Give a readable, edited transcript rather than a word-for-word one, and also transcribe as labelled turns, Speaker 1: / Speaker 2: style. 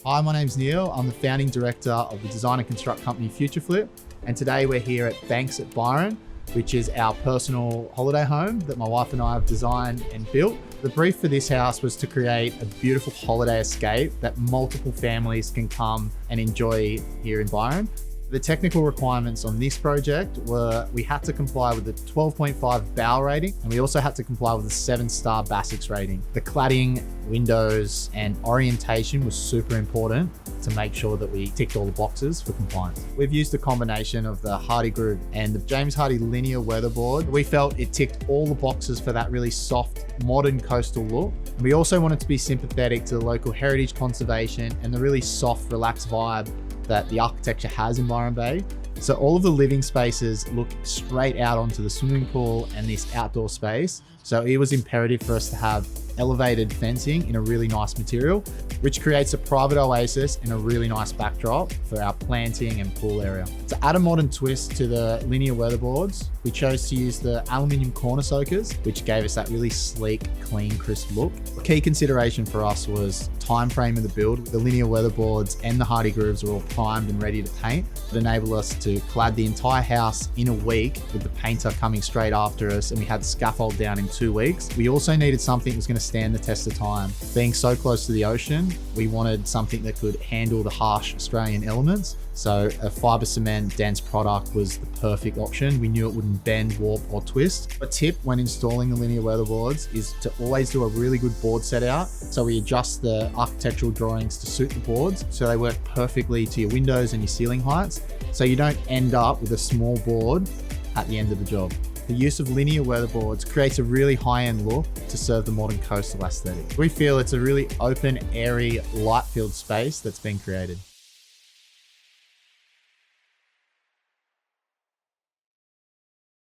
Speaker 1: Hi, my name's Neil. I'm the founding director of the design and construct company Futureflip. And today we're here at Banks at Byron, which is our personal holiday home that my wife and I have designed and built. The brief for this house was to create a beautiful holiday escape that multiple families can come and enjoy here in Byron. The technical requirements on this project were we had to comply with the 12.5 BAL rating, and we also had to comply with the 7-star BASIX rating. The cladding, windows, and orientation was super important to make sure that we ticked all the boxes for compliance. We've used a combination of the Hardie group and the James Hardie Linea Weatherboard. We felt it ticked all the boxes for that really soft, modern coastal look. We also wanted to be sympathetic to the local heritage conservation and the really soft, relaxed vibe that the architecture has in Byron Bay. So all of the living spaces look straight out onto the swimming pool and this outdoor space. So it was imperative for us to have elevated fencing in a really nice material, which creates a private oasis and a really nice backdrop for our planting and pool area. To add a modern twist to the Linea weatherboards, we chose to use the aluminium corner soakers, which gave us that really sleek, clean, crisp look. A key consideration for us was time frame of the build. The Linea weatherboards and the Hardie grooves were all primed and ready to paint. It enabled us to clad the entire house in a week with the painter coming straight after us, and we had the scaffold down in 2 weeks. We also needed something that was going to stand the test of time. Being so close to the ocean, we wanted something that could handle the harsh Australian elements. So a fiber cement dense product was the perfect option. We knew it wouldn't bend, warp, or twist. A tip when installing the Linea weatherboards is to always do a really good board set out. So we adjust the architectural drawings to suit the boards so they work perfectly to your windows and your ceiling heights. So you don't end up with a small board at the end of the job. The use of Linea weatherboards creates a really high-end look to serve the modern coastal aesthetic. We feel it's a really open, airy, light-filled space that's been created.